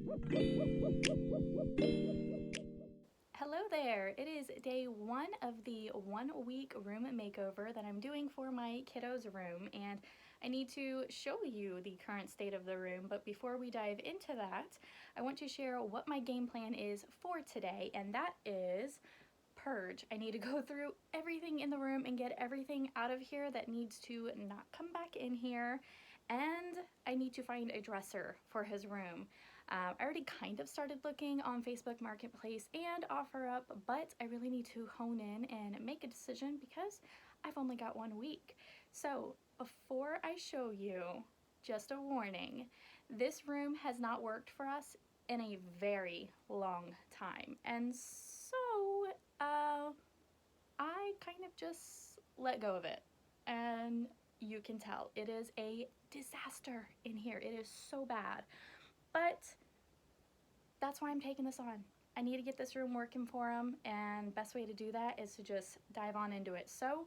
Hello there! It is day one of the 1 week room makeover that I'm doing for my kiddo's room, and I need to show you the current state of the room. But before we dive into that, I want to share what my game plan is for today, and that is purge. I need to go through everything in the room and get everything out of here that needs to not come back in here, and I need to find a dresser for his room. I already kind of started looking on Facebook Marketplace and OfferUp, but I really need to hone in and make a decision because I've only got 1 week. So before I show you, just a warning, this room has not worked for us in a very long time. And so I kind of just let go of it. And you can tell it is a disaster in here. It is so bad. But that's why I'm taking this on. I need to get this room working for him, and best way to do that is to just dive on into it. So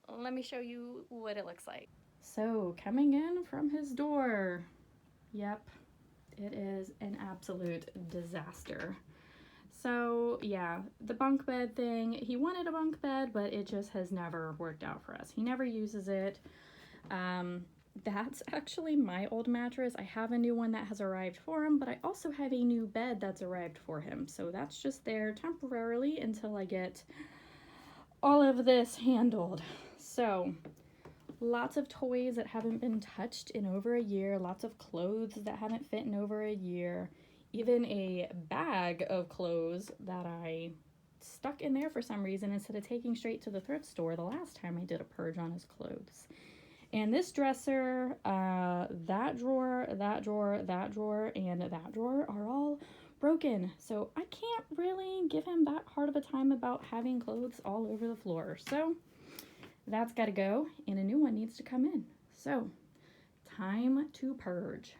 let me show you what it looks like. So coming in from his door, yep, it is an absolute disaster. So yeah, the bunk bed thing, he wanted a bunk bed, but it just has never worked out for us. He never uses it. That's actually my old mattress. I have a new one that has arrived for him, but I also have a new bed that's arrived for him. So that's just there temporarily until I get all of this handled. So lots of toys that haven't been touched in over a year, lots of clothes that haven't fit in over a year, even a bag of clothes that I stuck in there for some reason instead of taking straight to the thrift store the last time I did a purge on his clothes. And this dresser, that drawer, that drawer, that drawer, and that drawer are all broken. So I can't really give him that hard of a time about having clothes all over the floor. So that's got to go, and a new one needs to come in. So time to purge.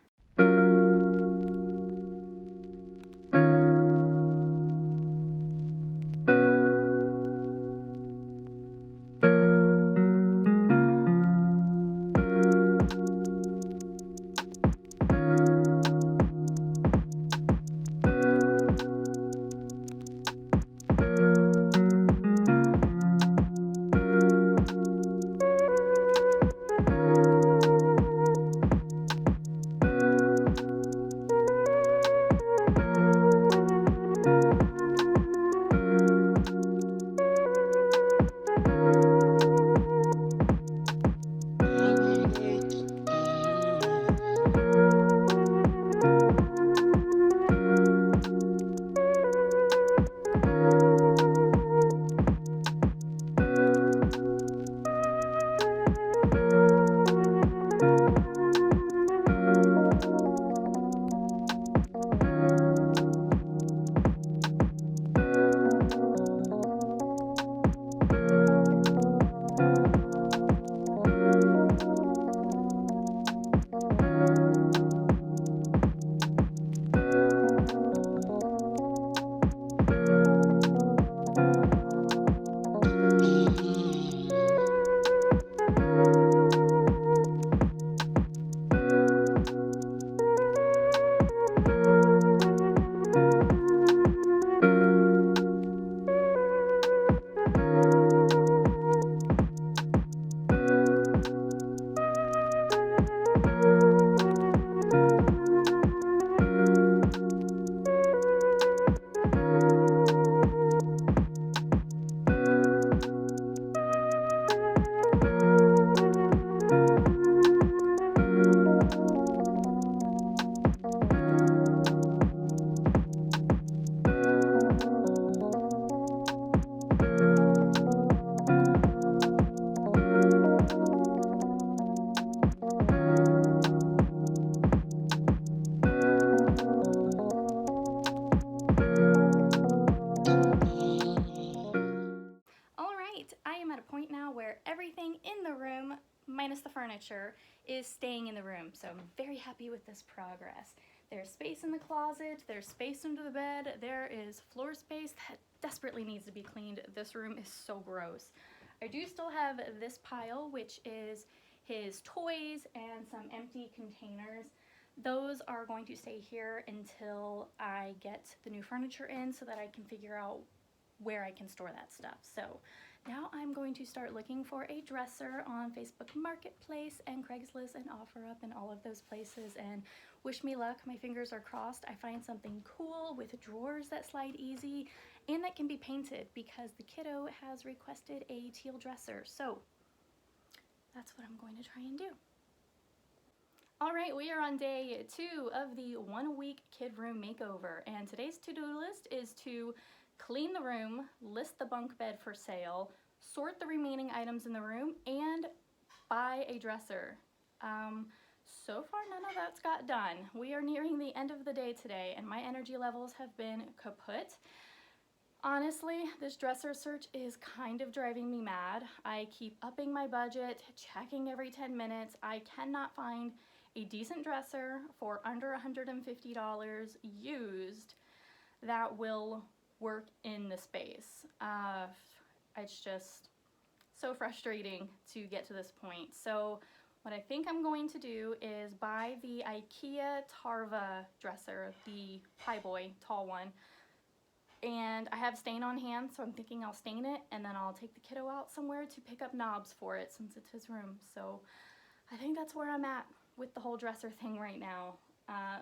minus the furniture, is staying in the room. So I'm very happy with this progress. There's space in the closet, there's space under the bed, there is floor space that desperately needs to be cleaned. This room is so gross. I do still have this pile, which is his toys and some empty containers Those are going to stay here until I get the new furniture in so that I can figure out where I can store that stuff. So now I'm going to start looking for a dresser on Facebook Marketplace and Craigslist and OfferUp and all of those places, and wish me luck. My fingers are crossed. I find something cool with drawers that slide easy and that can be painted, because the kiddo has requested a teal dresser. So that's what I'm going to try and do. All right, we are on day 2 of the 1 week kid room makeover, and today's to-do list is to clean the room, list the bunk bed for sale, sort the remaining items in the room, and buy a dresser. So far, none of that's got done. We are nearing the end of the day today, and my energy levels have been kaput. Honestly, this dresser search is kind of driving me mad. I keep upping my budget, checking every 10 minutes. I cannot find a decent dresser for under $150 used that will work in the space. It's just so frustrating to get to this point. So what I think I'm going to do is buy the IKEA Tarva dresser, the Pie Boy tall one. And I have stain on hand, so I'm thinking I'll stain it and then I'll take the kiddo out somewhere to pick up knobs for it since it's his room. So I think that's where I'm at with the whole dresser thing right now.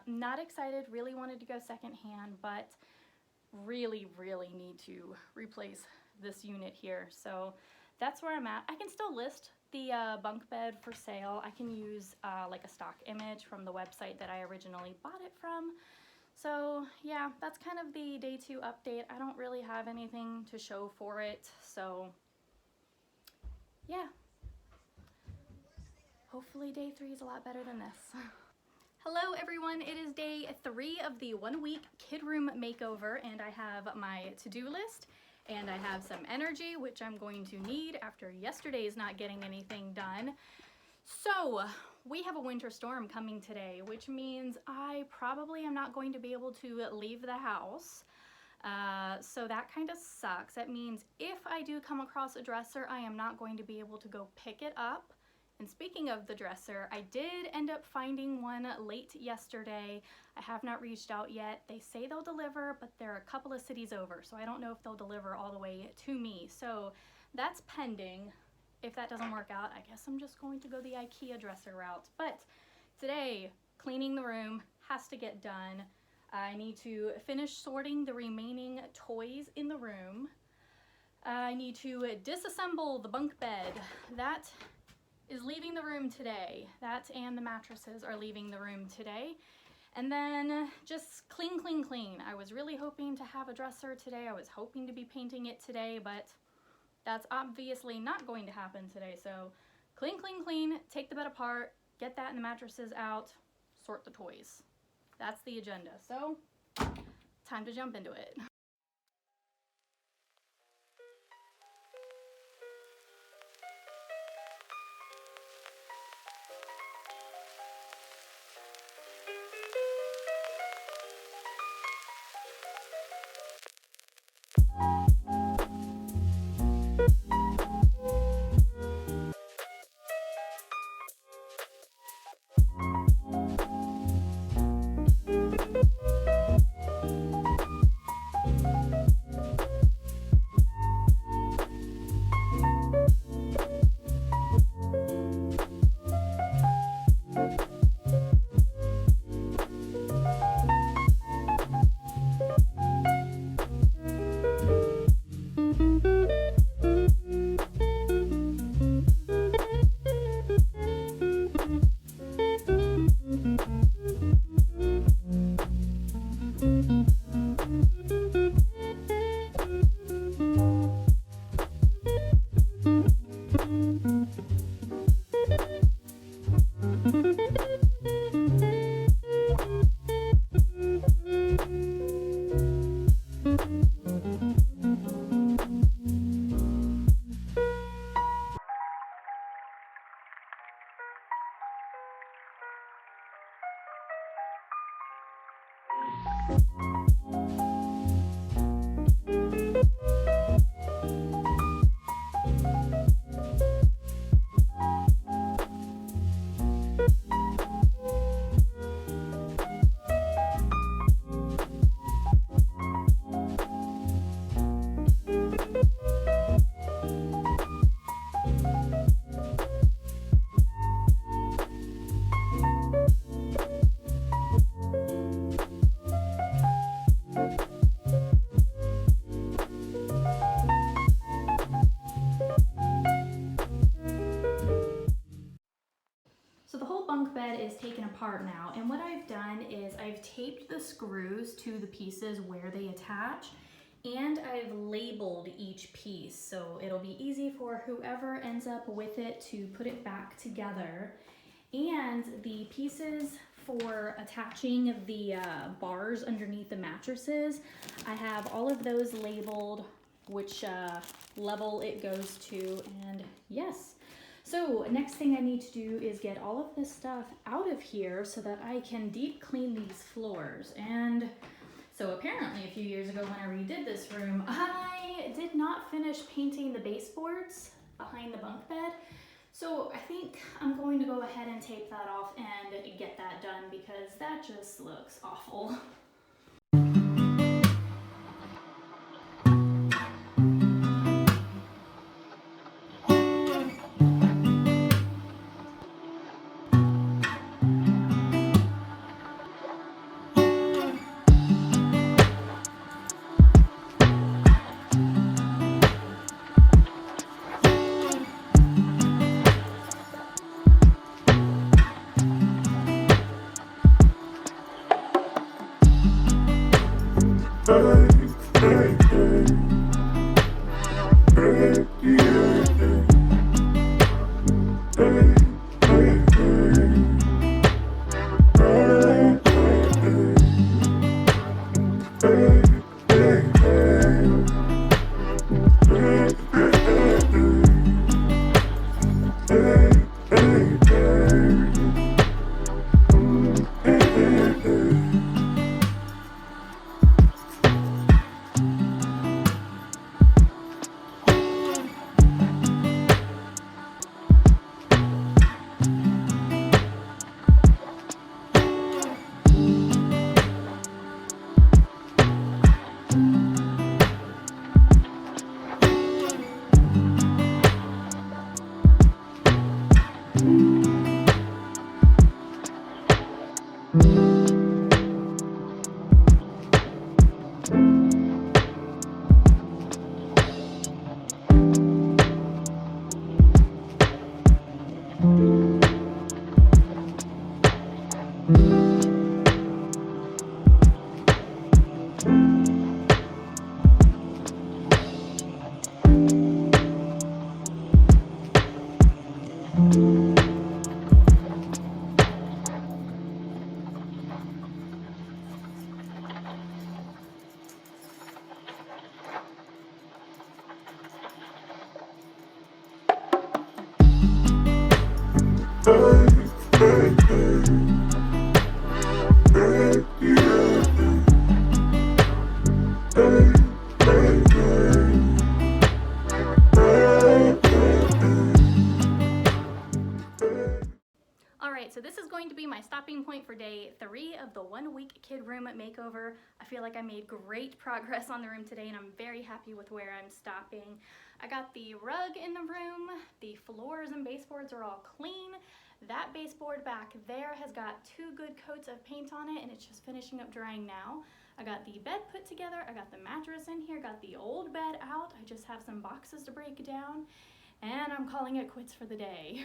Not excited, really wanted to go secondhand, but really need to replace this unit here. So that's where I'm at. I can still list the bunk bed for sale. I can use like a stock image from the website that I originally bought it from. So yeah, that's kind of the day 2 update. I don't really have anything to show for it, so yeah. Hopefully day 3 is a lot better than this. Hello everyone, it is day 3 of the 1 week kid room makeover, and I have my to-do list and I have some energy, which I'm going to need after yesterday's not getting anything done. So we have a winter storm coming today, which means I probably am not going to be able to leave the house. So that kind of sucks. That means if I do come across a dresser, I am not going to be able to go pick it up. And speaking of the dresser, I did end up finding one late yesterday. I have not reached out yet. They say they'll deliver, but they're a couple of cities over, so I don't know if they'll deliver all the way to me. So that's pending. If that doesn't work out, I guess I'm just going to go the IKEA dresser route. But today, cleaning the room has to get done. I need to finish sorting the remaining toys in the room. I need to disassemble the bunk bed. That is leaving the room today. That and the mattresses are leaving the room today. And then just clean. I was really hoping to have a dresser today. I was hoping to be painting it today, but that's obviously not going to happen today. So clean, take the bed apart, get that and the mattresses out, sort the toys. That's the agenda. So time to jump into it. taped the screws to the pieces where they attach, and I've labeled each piece, so it'll be easy for whoever ends up with it to put it back together. And the pieces for attaching the bars underneath the mattresses, I have all of those labeled, which level it goes to, and yes. So next thing I need to do is get all of this stuff out of here so that I can deep clean these floors. And so apparently a few years ago when I redid this room, I did not finish painting the baseboards behind the bunk bed. So I think I'm going to go ahead and tape that off and get that done because that just looks awful. Alright, so this is going to be my stopping point for day 3 of the 1 week kid room makeover. I feel like I made great progress on the room today and I'm very happy with where I'm stopping. I got the rug in the room, the floors and baseboards are all clean. That baseboard back there has got 2 good coats of paint on it and it's just finishing up drying now. I got the bed put together, I got the mattress in here, got the old bed out, I just have some boxes to break down, and I'm calling it quits for the day.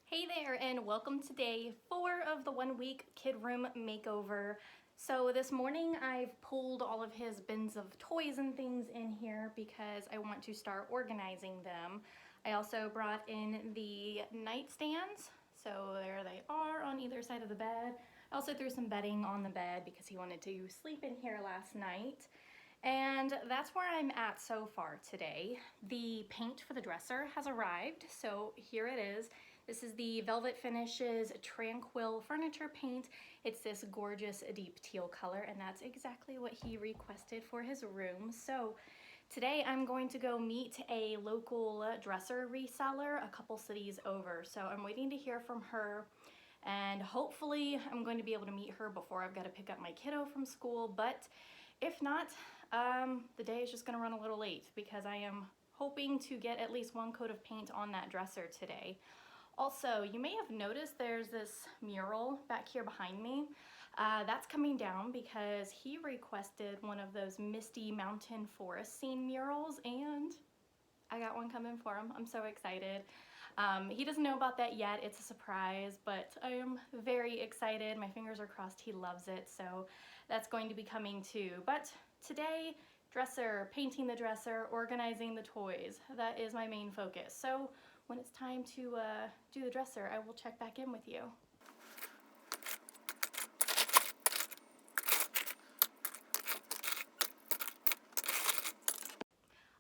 Hey there, and welcome to day 4 of the 1 week kid room makeover. So this morning I've pulled all of his bins of toys and things in here because I want to start organizing them. I also brought in the nightstands, so there they are on either side of the bed. I also threw some bedding on the bed because he wanted to sleep in here last night. And that's where I'm at so far today. The paint for the dresser has arrived, so here it is. This is the Velvet Finishes Tranquil Furniture Paint. It's this gorgeous deep teal color, and that's exactly what he requested for his room. So today I'm going to go meet a local dresser reseller a couple cities over. So I'm waiting to hear from her, and hopefully I'm going to be able to meet her before I've got to pick up my kiddo from school. But if not, the day is just going to run a little late because I am hoping to get at least 1 coat of paint on that dresser today. Also, you may have noticed there's this mural back here behind me. That's coming down because he requested one of those misty mountain forest scene murals, and I got one coming for him. I'm so excited. He doesn't know about that yet. It's a surprise, but I am very excited. My fingers are crossed he loves it, so that's going to be coming too. But today, dresser, painting the dresser, organizing the toys. That is my main focus. So when it's time to do the dresser, I will check back in with you.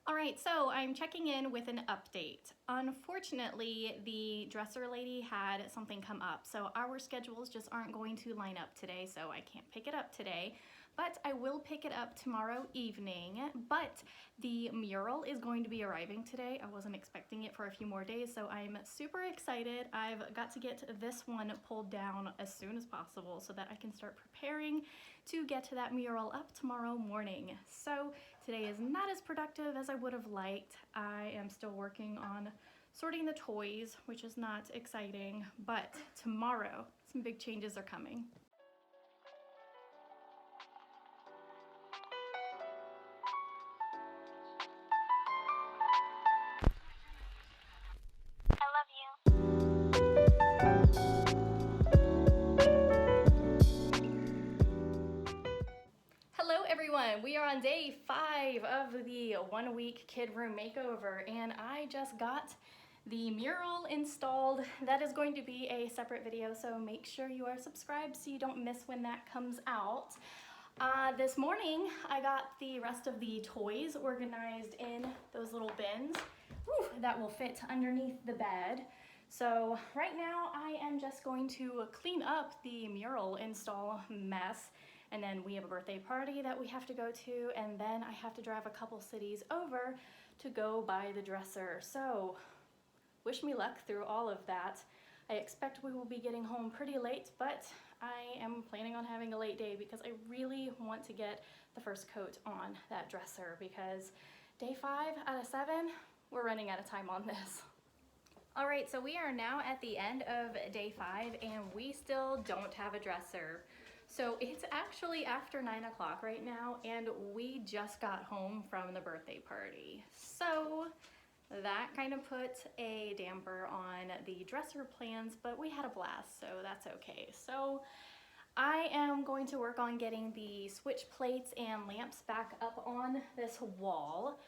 All right, so I'm checking in with an update. Unfortunately, the dresser lady had something come up, so our schedules just aren't going to line up today, so I can't pick it up today. But I will pick it up tomorrow evening. But the mural is going to be arriving today. I wasn't expecting it for a few more days, so I'm super excited. I've got to get this one pulled down as soon as possible so that I can start preparing to get to that mural up tomorrow morning. So today is not as productive as I would have liked. I am still working on sorting the toys, which is not exciting, but tomorrow some big changes are coming. Hello everyone, we are on day 5 of the 1 week kid room makeover, and I just got the mural installed. That is going to be a separate video, so make sure you are subscribed so you don't miss when that comes out. This morning I got the rest of the toys organized in those little bins that will fit underneath the bed. So right now I am just going to clean up the mural install mess, and then we have a birthday party that we have to go to, and then I have to drive a couple cities over to go buy the dresser. So wish me luck through all of that. I expect we will be getting home pretty late, but I am planning on having a late day because I really want to get the first coat on that dresser, because day 5 out of 7, we're running out of time on this. All right, so we are now at the end of day 5 and we still don't have a dresser. So it's actually after 9 o'clock right now, and we just got home from the birthday party. So that kind of put a damper on the dresser plans, but we had a blast, so that's okay. So I am going to work on getting the switch plates and lamps back up on this wall,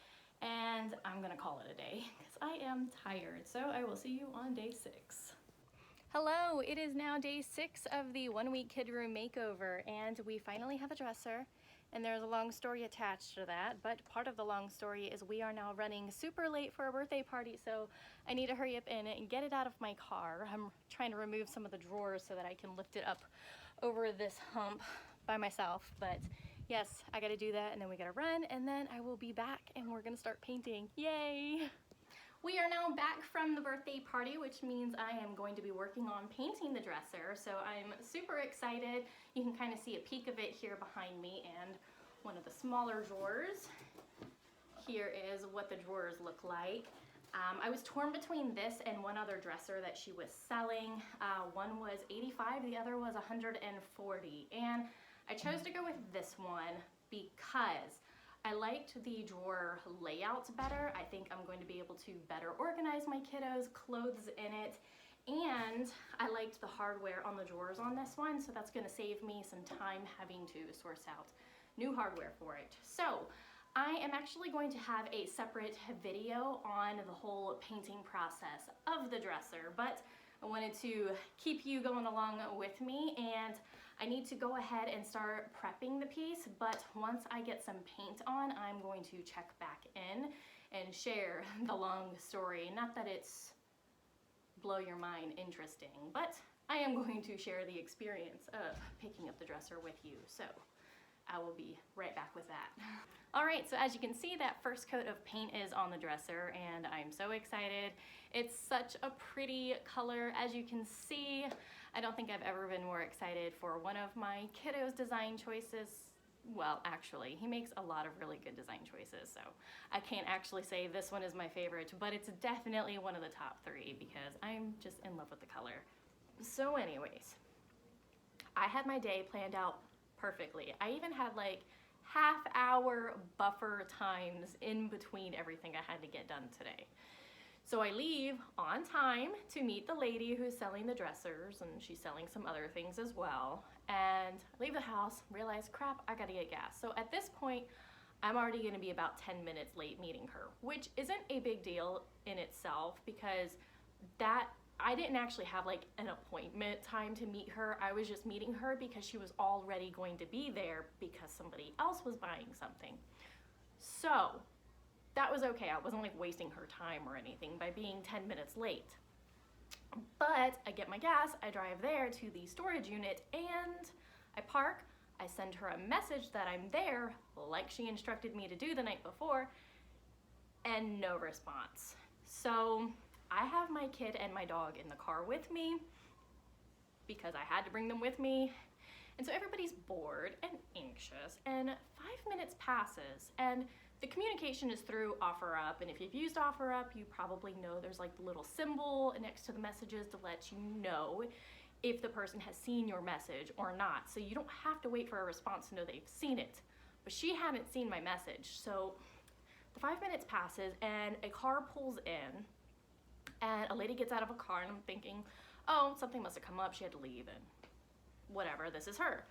and I'm gonna call it a day because I am tired. So I will see you on day 6. Hello, it is now day 6 of the 1 week kid room makeover, and we finally have a dresser, and there's a long story attached to that, but part of the long story is we are now running super late for a birthday party, so I need to hurry up and get it out of my car. I'm trying to remove some of the drawers so that I can lift it up over this hump by myself, but yes, I gotta do that, and then we gotta run, and then I will be back and we're gonna start painting. Yay! We are now back from the birthday party, which means I am going to be working on painting the dresser, so I'm super excited. You can kind of see a peek of it here behind me, and one of the smaller drawers. Here is what the drawers look like. I was torn between this and one other dresser that she was selling. One was $85, the other was $140, and I chose to go with this one because I liked the drawer layouts better. I think I'm going to be able to better organize my kiddos' clothes in it, and I liked the hardware on the drawers on this one, so that's going to save me some time having to source out new hardware for it. So I am actually going to have a separate video on the whole painting process of the dresser, but I wanted to keep you going along with me, and I need to go ahead and start prepping the piece, but once I get some paint on, I'm going to check back in and share the long story. Not that it's blow your mind interesting, but I am going to share the experience of picking up the dresser with you. So I will be right back with that. All right, so as you can see, that first coat of paint is on the dresser, and I'm so excited. It's such a pretty color, as you can see. I don't think I've ever been more excited for one of my kiddos' design choices. Well, actually, he makes a lot of really good design choices, so I can't actually say this one is my favorite, but it's definitely one of the top 3 because I'm just in love with the color. So anyways, I had my day planned out perfectly. I even had like half-hour buffer times in between everything I had to get done today. So I leave on time to meet the lady who's selling the dressers, and she's selling some other things as well. And I leave the house, realize, crap, I gotta get gas. So at this point, I'm already gonna be about 10 minutes late meeting her, which isn't a big deal in itself because I didn't actually have like an appointment time to meet her. I was just meeting her because she was already going to be there because somebody else was buying something. So that was okay. I wasn't like wasting her time or anything by being 10 minutes late. But I get my gas, I drive there to the storage unit, and I park. I send her a message that I'm there, like she instructed me to do the night before, and no response. So I have my kid and my dog in the car with me because I had to bring them with me. And so everybody's bored and anxious, and 5 minutes passes, and the communication is through OfferUp, and if you've used OfferUp, you probably know there's like the little symbol next to the messages to let you know if the person has seen your message or not. So you don't have to wait for a response to know they've seen it. But she hadn't seen my message. So the 5 minutes passes, and a car pulls in, and a lady gets out of a car, and I'm thinking, oh, something must have come up, she had to leave, and whatever, this is her.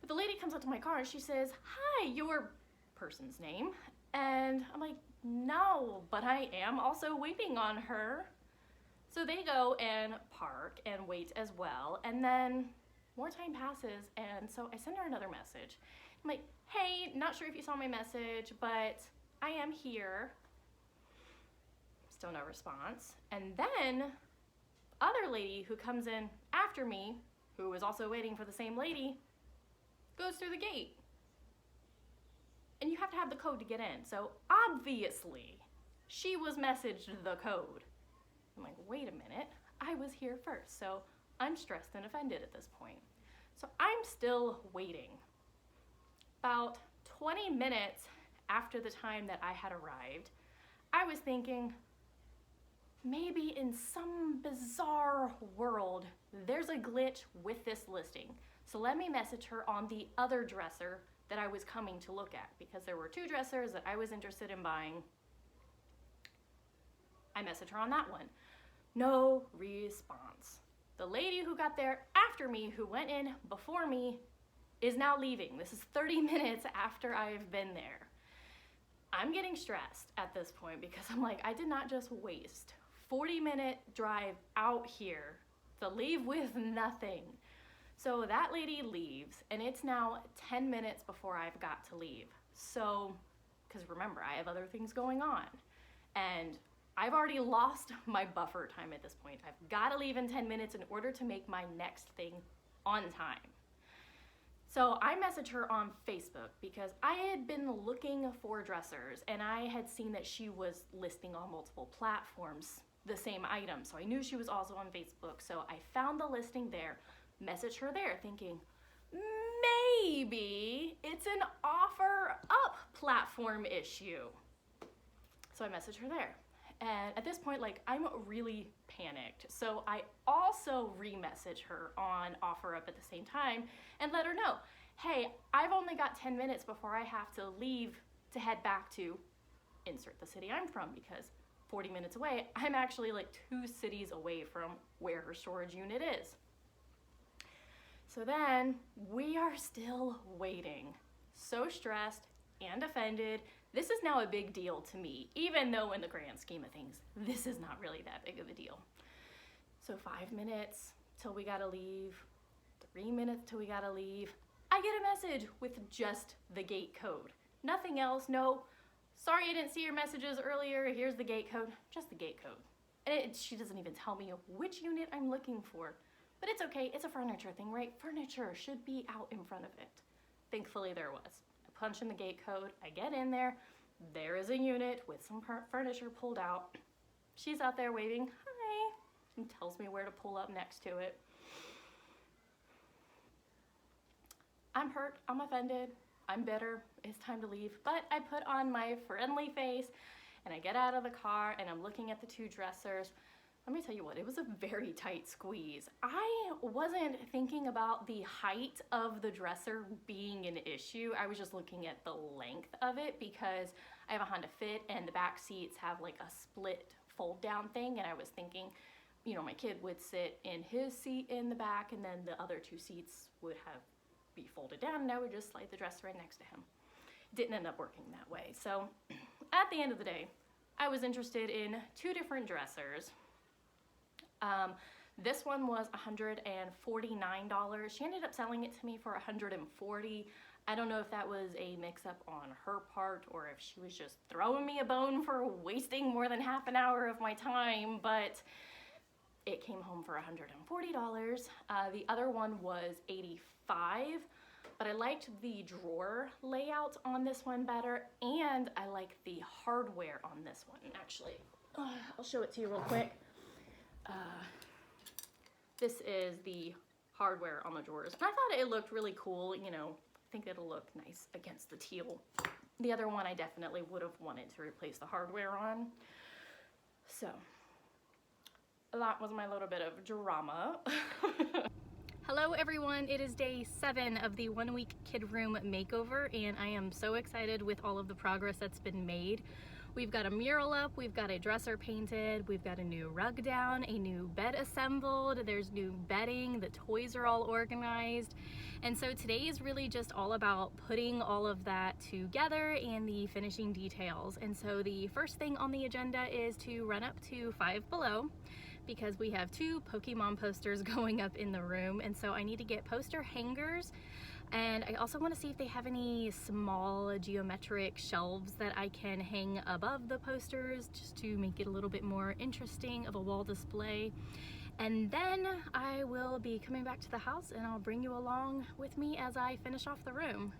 But the lady comes up to my car and she says, hi, your person's name. And I'm like, no, but I am also waiting on her. So they go and park and wait as well. And then more time passes, and so I send her another message. I'm like, hey, not sure if you saw my message, but I am here. Still no response. And then other lady who comes in after me, who was also waiting for the same lady, goes through the gate. And you have to have the code to get in. So obviously, she was messaged the code. I'm like, wait a minute, I was here first. So I'm stressed and offended at this point. So I'm still waiting. About 20 minutes after the time that I had arrived, I was thinking, maybe in some bizarre world, there's a glitch with this listing. So let me message her on the other dresser that I was coming to look at, because there were 2 dressers that I was interested in buying. I messaged her on that one. No response. The lady who got there after me, who went in before me, is now leaving. This is 30 minutes after I've been there. I'm getting stressed at this point because I'm like, I did not just waste 40-minute drive out here to leave with nothing. So that lady leaves, and it's now 10 minutes before I've got to leave. So, because remember, I have other things going on, and I've already lost my buffer time at this point. I've got to leave in 10 minutes in order to make my next thing on time. So I messaged her on Facebook because I had been looking for dressers, and I had seen that she was listing on multiple platforms the same item. So I knew she was also on Facebook. So I found the listing there, messaged her there thinking, maybe it's an OfferUp platform issue. So I messaged her there. And at this point, like, I'm really panicked. So I also re-message her on OfferUp at the same time and let her know, hey, I've only got 10 minutes before I have to leave to head back to insert the city I'm from, because 40 minutes away, I'm actually like 2 cities away from where her storage unit is. So then we are still waiting. So stressed and offended. This is now a big deal to me, even though in the grand scheme of things, this is not really that big of a deal. So 5 minutes till we gotta leave, 3 minutes till we gotta leave. I get a message with just the gate code. Nothing else, no, sorry I didn't see your messages earlier, here's the gate code, just the gate code. And she doesn't even tell me which unit I'm looking for. But it's okay, it's a furniture thing, right? Furniture should be out in front of it. Thankfully there was. I punch in the gate code, I get in there, there is a unit with some furniture pulled out. She's out there waving, hi, and tells me where to pull up next to it. I'm hurt, I'm offended, I'm bitter, it's time to leave. But I put on my friendly face and I get out of the car and I'm looking at the 2 dressers. Let me tell you what, it was a very tight squeeze. I wasn't thinking about the height of the dresser being an issue. I was just looking at the length of it because I have a Honda Fit and the back seats have like a split fold down thing, and I was thinking, you know, my kid would sit in his seat in the back, and then the other two seats would be folded down, and I would just slide the dresser right next to him. Didn't end up working that way. So at the end of the day, I was interested in 2 different dressers. This one was $149. She ended up selling it to me for $140. I don't know if that was a mix-up on her part or if she was just throwing me a bone for wasting more than half an hour of my time, but it came home for $140. The other one was $85, but I liked the drawer layout on this one better, and I like the hardware on this one. Actually, I'll show it to you real quick. This is the hardware on the drawers. And I thought it looked really cool, you know, I think it'll look nice against the teal. The other one I definitely would have wanted to replace the hardware on. So, that was my little bit of drama. Hello everyone, it is day 7 of the 1-week kid room makeover, and I am so excited with all of the progress that's been made. We've got a mural up, we've got a dresser painted, we've got a new rug down, a new bed assembled, there's new bedding, the toys are all organized. And so today is really just all about putting all of that together and the finishing details. And so the first thing on the agenda is to run up to 5 Below, because we have 2 Pokemon posters going up in the room, and so I need to get poster hangers. And I also want to see if they have any small geometric shelves that I can hang above the posters just to make it a little bit more interesting of a wall display. And then I will be coming back to the house and I'll bring you along with me as I finish off the room.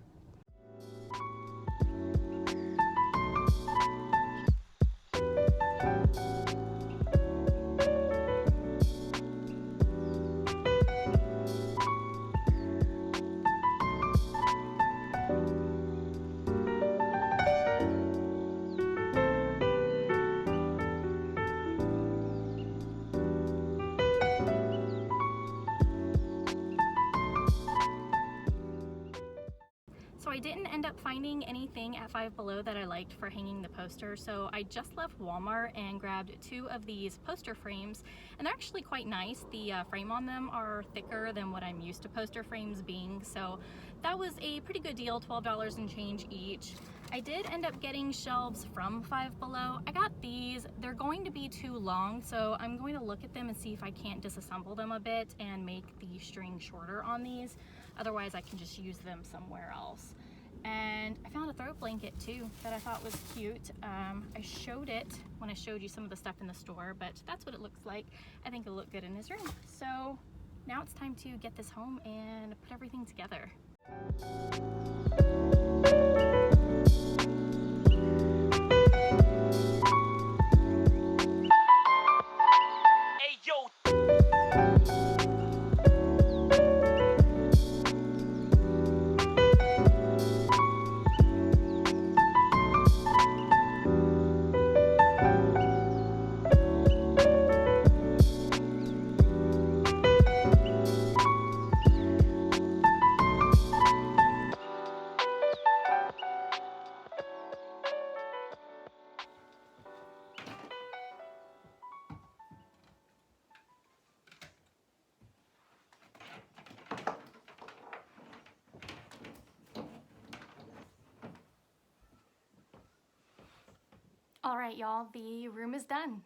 So I didn't end up finding anything at 5 Below that I liked for hanging the poster, so I just left Walmart and grabbed 2 of these poster frames, and they're actually quite nice. The frame on them are thicker than what I'm used to poster frames being, so that was a pretty good deal, $12 and change each. I did end up getting shelves from 5 Below. I got these. They're going to be too long, so I'm going to look at them and see if I can't disassemble them a bit and make the string shorter on these. Otherwise, I can just use them somewhere else. And I found a throw blanket too that I thought was cute. I showed it when I showed you some of the stuff in the store, but that's what it looks like. I think it'll look good in his room. So now it's time to get this home and put everything together. Hey, yo. All right, y'all, the room is done.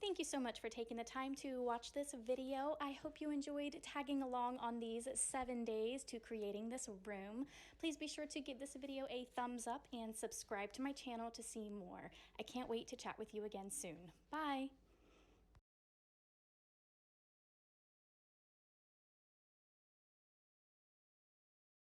Thank you so much for taking the time to watch this video. I hope you enjoyed tagging along on these 7 days to creating this room. Please be sure to give this video a thumbs up and subscribe to my channel to see more. I can't wait to chat with you again soon. Bye!